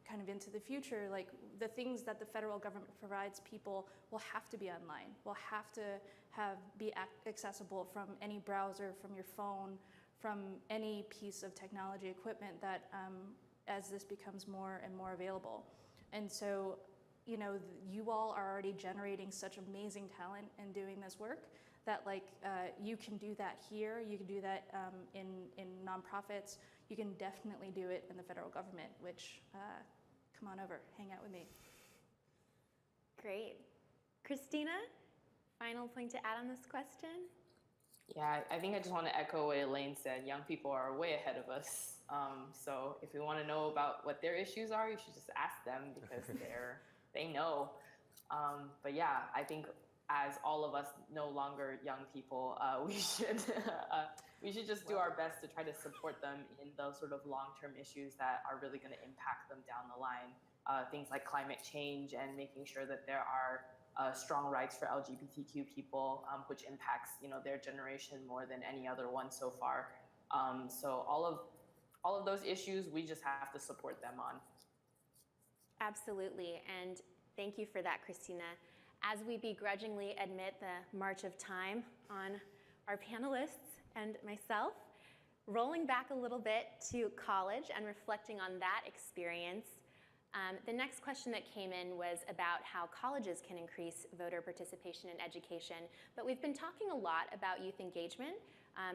Speaker 2: kind of into the future, the things that the federal government provides people will have to be online, will have to be accessible from any browser, from your phone, from any piece of technology equipment that as this becomes more and more available. And so, you know, you all are already generating such amazing talent in doing this work that like you can do that here, you can do that in nonprofits, you can definitely do it in the federal government, which come on over, hang out with me.
Speaker 1: Great. Christina, final point to add on this question?
Speaker 4: Yeah, I think I just want to echo what Elaine said. Young people are way ahead of us. So if you want to know about what their issues are, you should just ask them because they know. But yeah, I think as all of us no longer young people, we should just do our best to try to support them in those sort of long-term issues that are really going to impact them down the line. Things like climate change and making sure that there are strong rights for LGBTQ people, which impacts their generation more than any other one so far. So all of those issues, we just have to support them on.
Speaker 1: Absolutely, and thank you for that, Christina. As we begrudgingly admit the march of time on our panelists and myself, rolling back a little bit to college and reflecting on that experience, the next question that came in was about how colleges can increase voter participation in education, but we've been talking a lot about youth engagement,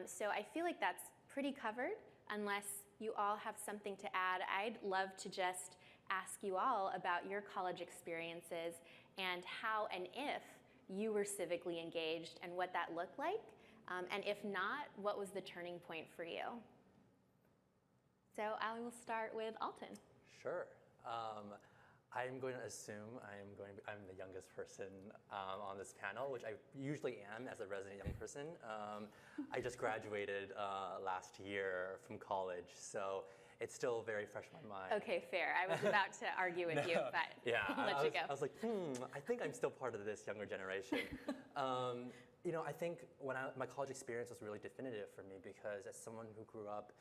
Speaker 1: so I feel like that's pretty covered. Unless you all have something to add, I'd love to just ask you all about your college experiences and how and if you were civically engaged and what that looked like, and if not, what was the turning point for you? So I will start with Alton.
Speaker 3: Sure. I'm going to assume I'm the youngest person on this panel, which I usually am as a resident young person. I just graduated last year from college, so it's still very fresh in my mind.
Speaker 1: Okay, fair. I was about to argue with you, but
Speaker 3: yeah,
Speaker 1: I'll let you go.
Speaker 3: I was like, I think I'm still part of this younger generation. I think my college experience was really definitive for me because as someone who grew up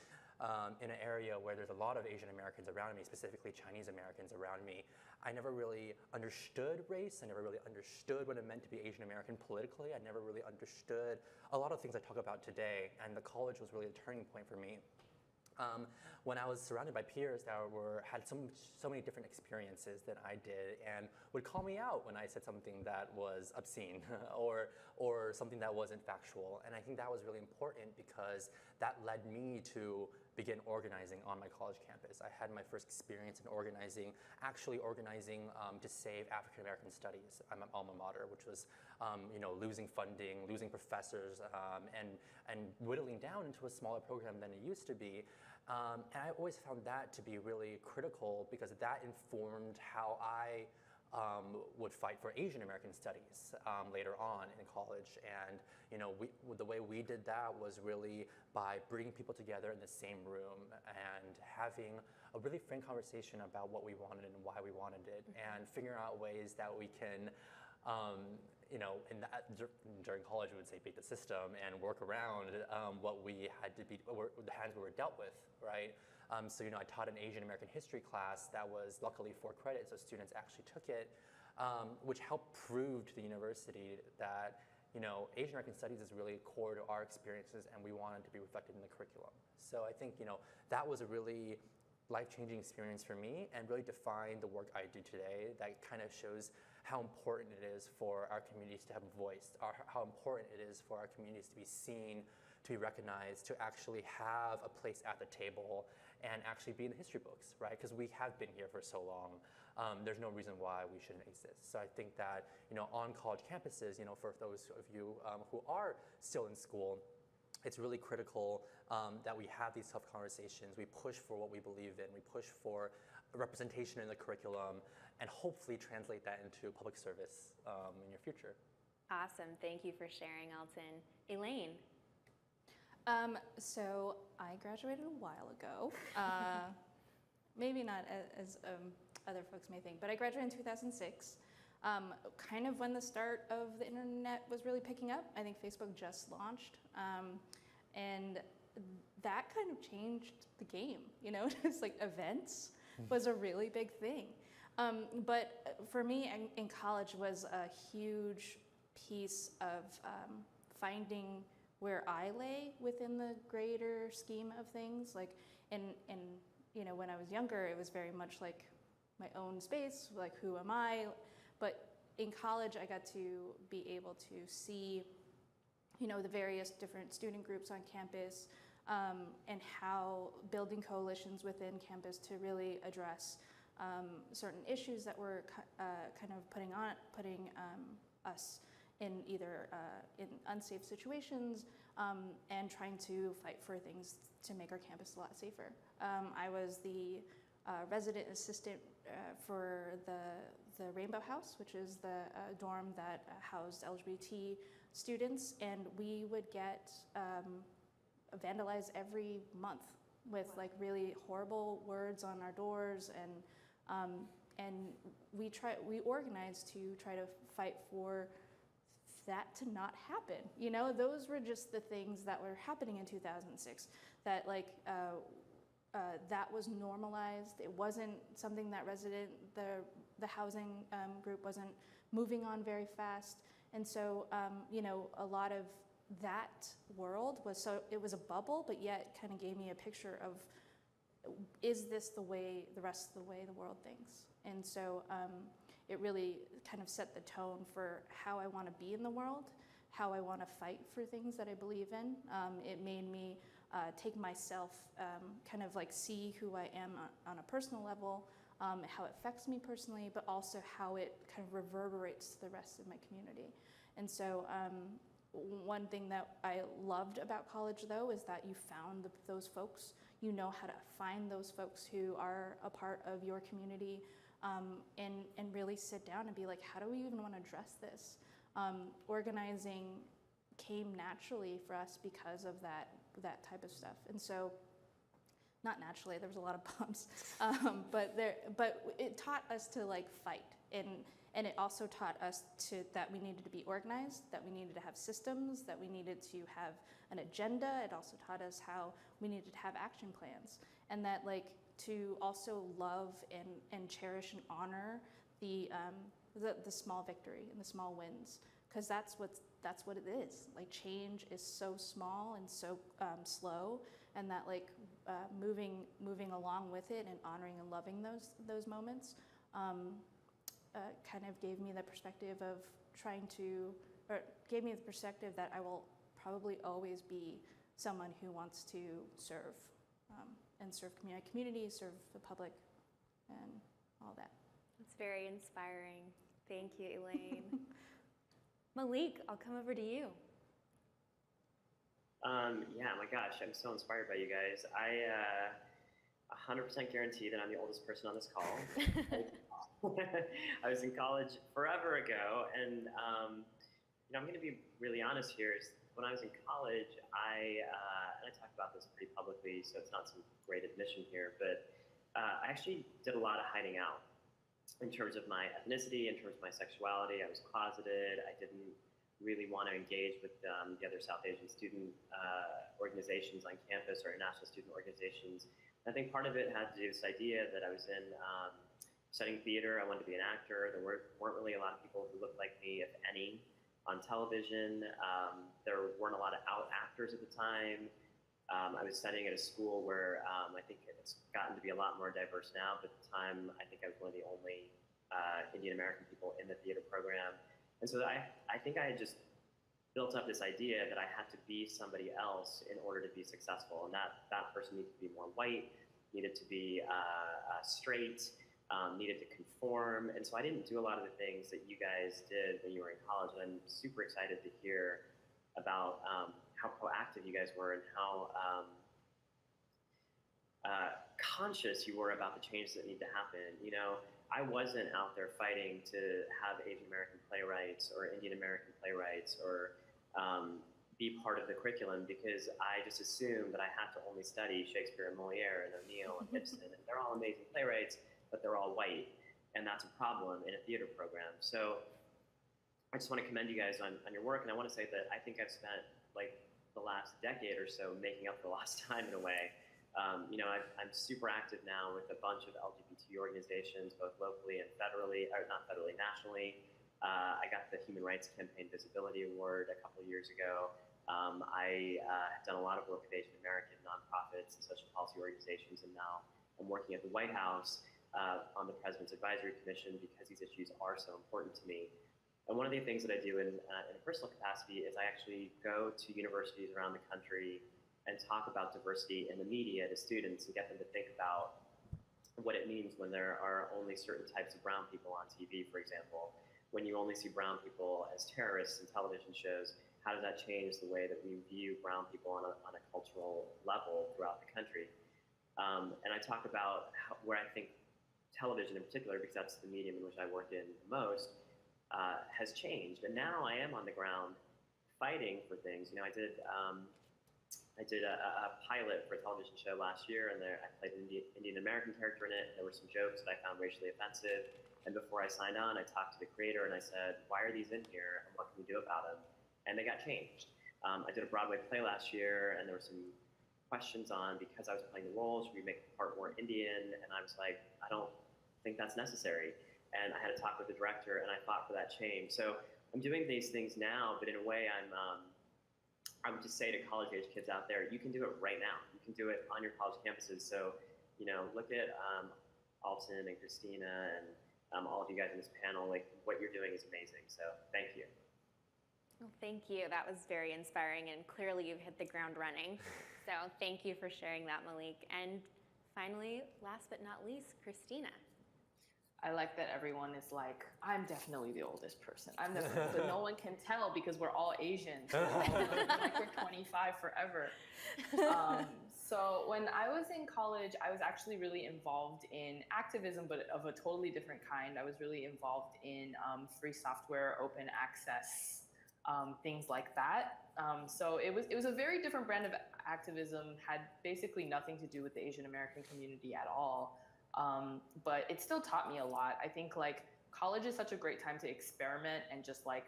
Speaker 3: in an area where there's a lot of Asian Americans around me, specifically Chinese Americans around me, I never really understood race. I never really understood what it meant to be Asian American politically. I never really understood a lot of things I talk about today, and the college was really a turning point for me. When I was surrounded by peers that had so many different experiences than I did and would call me out when I said something that was obscene or something that wasn't factual. And I think that was really important because that led me to begin organizing on my college campus. I had my first experience in actually organizing to save African American studies. I'm an alma mater, which was losing funding, losing professors, and whittling down into a smaller program than it used to be. And I always found that to be really critical because that informed how I would fight for Asian American studies later on in college. And the way we did that was really by bringing people together in the same room and having a really frank conversation about what we wanted and why we wanted it, and figuring out ways that we can during college we would say beat the system and work around what we had to be, the hands we were dealt with, right? So I taught an Asian American history class that was luckily 4 credits, so students actually took it, which helped prove to the university that Asian American studies is really core to our experiences, and we wanted to be reflected in the curriculum. So I think that was a really life-changing experience for me and really defined the work I do today. That kind of shows how important it is for our communities to have a voice, or how important it is for our communities to be seen, to be recognized, to actually have a place at the table and actually be in the history books, right? Because we have been here for so long. There's no reason why we shouldn't exist. So I think that on college campuses, for those of you who are still in school, it's really critical that we have these tough conversations. We push for what we believe in. We push for representation in the curriculum, and hopefully translate that into public service in your future.
Speaker 1: Awesome. Thank you for sharing, Alton. Elaine.
Speaker 2: So I graduated a while ago. Maybe not as other folks may think, but I graduated in 2006. Kind of when the start of the internet was really picking up. I think Facebook just launched. And that kind of changed the game, Just like events was a really big thing. But for me in college was a huge piece of finding where I lay within the greater scheme of things. Like when I was younger, it was very much like my own space, like who am I? But in college, I got to be able to see the various different student groups on campus, and how building coalitions within campus to really address certain issues that were kind of putting us in either in unsafe situations, and trying to fight for things to make our campus a lot safer. I was the resident assistant for the Rainbow House, which is the dorm that housed LGBT students, and we would get vandalized every month with like really horrible words on our doors, and we organized to try to fight for that to not happen. Those were just the things that were happening in 2006, that like that was normalized. It wasn't something that the housing group wasn't moving on very fast. And so, a lot of that world it was a bubble, but yet kind of gave me a picture of, is this the rest of the way the world thinks? And so it really kind of set the tone for how I want to be in the world, how I want to fight for things that I believe in. It made me take myself, kind of like see who I am on a personal level, how it affects me personally, but also how it kind of reverberates to the rest of my community. And so one thing that I loved about college, though, is that you found those folks. You know how to find those folks who are a part of your community, and really sit down and be like, how do we even want to address this? Organizing came naturally for us because of that type of stuff. And so, not naturally, there was a lot of bumps, but it taught us to like fight, and it also taught us that we needed to be organized, that we needed to have systems, that we needed to have an agenda. It also taught us how we needed to have action plans, and that like to also love and cherish and honor the small victory and the small wins, because that's what it is. Like change is so small and so slow, and that like moving along with it and honoring and loving those moments kind of gave me the perspective of gave me the perspective that I will probably always be someone who wants to serve, and serve community, serve the public, and all that.
Speaker 1: That's very inspiring. Thank you, Elaine. Maulik, I'll come over to you.
Speaker 5: Yeah, my gosh, I'm so inspired by you guys. I 100% guarantee that I'm the oldest person on this call. I was in college forever ago, and I'm going to be really honest here. When I was in college, and I talk about this pretty publicly, so it's not some great admission here, but I actually did a lot of hiding out in terms of my ethnicity, in terms of my sexuality. I was closeted. I didn't really want to engage with the other South Asian student organizations on campus or international student organizations. I think part of it had to do with this idea that I was in studying theater. I wanted to be an actor. There weren't really a lot of people who looked like me, if any, on television. There weren't a lot of out actors at the time. I was studying at a school where I think it's gotten to be a lot more diverse now, but at the time I think I was one of the only Indian American people in the theater program. And so I think I had just built up this idea that I had to be somebody else in order to be successful, and that person needed to be more white, needed to be straight, needed to conform. And so I didn't do a lot of the things that you guys did when you were in college. And I'm super excited to hear about how proactive you guys were and how conscious you were about the changes that need to happen. I wasn't out there fighting to have Asian American playwrights or Indian American playwrights or be part of the curriculum, because I just assumed that I had to only study Shakespeare and Moliere and O'Neill and Ibsen, and they're all amazing playwrights, but they're all white, and that's a problem in a theater program. So I just want to commend you guys on your work, and I want to say that I think I've spent like the last decade or so making up for lost time in a way. I'm super active now with a bunch of LGBT organizations, both locally and federally, or not federally, nationally. I got the Human Rights Campaign Visibility Award a couple of years ago. I have done a lot of work with Asian American nonprofits and social policy organizations, and now I'm working at the White House on the President's Advisory Commission because these issues are so important to me. And one of the things that I do in a personal capacity is I actually go to universities around the country and talk about diversity in the media to students and get them to think about what it means when there are only certain types of brown people on TV, for example. When you only see brown people as terrorists in television shows, how does that change the way that we view brown people on a cultural level throughout the country? And I talk about where I think television in particular, because that's the medium in which I work in the most, has changed. And now I am on the ground fighting for things. You know, I did a pilot for a television show last year, and I played an Indian American character in it. There were some jokes that I found racially offensive. And before I signed on, I talked to the creator and I said, why are these in here and what can we do about them? And they got changed. I did a Broadway play last year, and there were some questions on, because I was playing the role, should we make the part more Indian? And I was like, I don't think that's necessary. And I had to talk with the director, and I fought for that change. So I'm doing these things now, but in a way I would just say to college-age kids out there, you can do it right now. You can do it on your college campuses. So, you know, look at Alton and Christina and all of you guys in this panel. Like, what you're doing is amazing. So thank you.
Speaker 1: Well, thank you. That was very inspiring, and clearly you've hit the ground running. So thank you for sharing that, Maulik. And finally, last but not least, Christina.
Speaker 4: I like that everyone is like, I'm definitely the oldest person. I'm the, but no one can tell because we're all Asian. So like we're 25 forever. So when I was in college, I was actually really involved in activism, but of a totally different kind. I was really involved in free software, open access, things like that. So it was a very different brand of activism, had basically nothing to do with the Asian American community at all. But it still taught me a lot. I think like college is such a great time to experiment and just like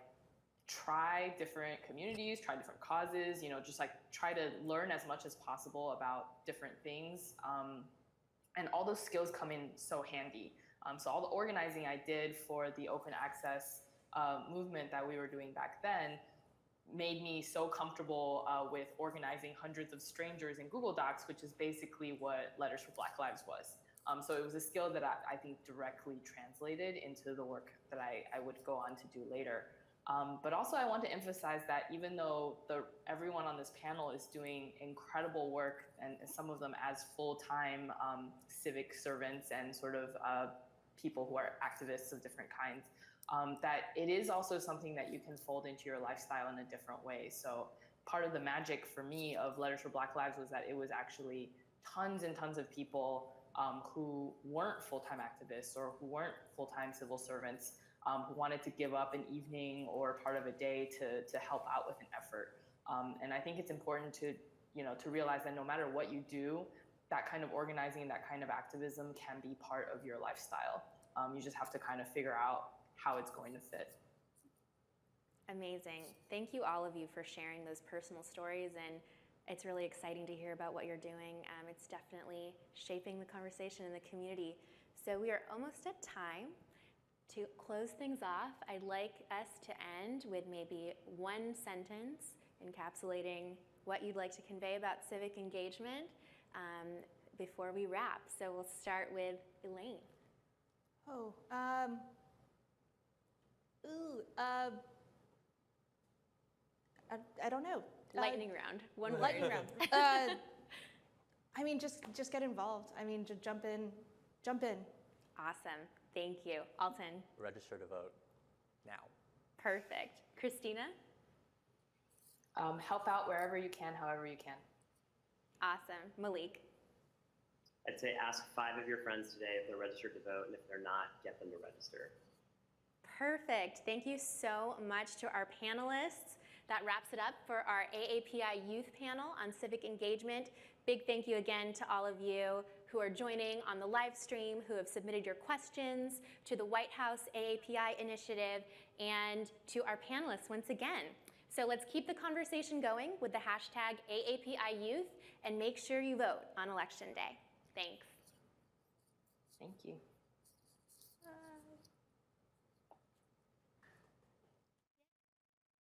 Speaker 4: try different communities, try different causes, you know, just like try to learn as much as possible about different things. And all those skills come in so handy. So all the organizing I did for the open access movement that we were doing back then made me so comfortable with organizing hundreds of strangers in Google Docs, which is basically what Letters for Black Lives was. So it was a skill that I think directly translated into the work that I would go on to do later. But also I want to emphasize that even though everyone on this panel is doing incredible work, and some of them as full-time civic servants and sort of people who are activists of different kinds, that it is also something that you can fold into your lifestyle in a different way. So part of the magic for me of Letters for Black Lives was that it was actually tons and tons of people who weren't full-time activists or who weren't full-time civil servants, who wanted to give up an evening or part of a day to help out with an effort. And I think it's important to realize that no matter what you do, that kind of organizing, that kind of activism can be part of your lifestyle. You just have to kind of figure out how it's going to fit.
Speaker 1: Amazing. Thank you all of you for sharing those personal stories, and it's really exciting to hear about what you're doing. It's definitely shaping the conversation in the community. So we are almost at time. To close things off, I'd like us to end with maybe one sentence encapsulating what you'd like to convey about civic engagement before we wrap. So we'll start with Elaine.
Speaker 2: Oh, I don't know.
Speaker 1: Lightning round. One word.
Speaker 2: Lightning round. I mean, just get involved. I mean, just jump in.
Speaker 1: Awesome. Thank you. Alton.
Speaker 3: Register to vote now.
Speaker 1: Perfect. Christina.
Speaker 4: Help out wherever you can, however you can.
Speaker 1: Awesome. Maulik.
Speaker 5: I'd say ask 5 of your friends today if they're registered to vote, and if they're not, get them to register.
Speaker 1: Perfect. Thank you so much to our panelists. That wraps it up for our AAPI Youth panel on civic engagement. Big thank you again to all of you who are joining on the live stream, who have submitted your questions, to the White House AAPI initiative, and to our panelists once again. So let's keep the conversation going with the hashtag AAPIYouth, and make sure you vote on Election Day. Thanks.
Speaker 4: Thank you.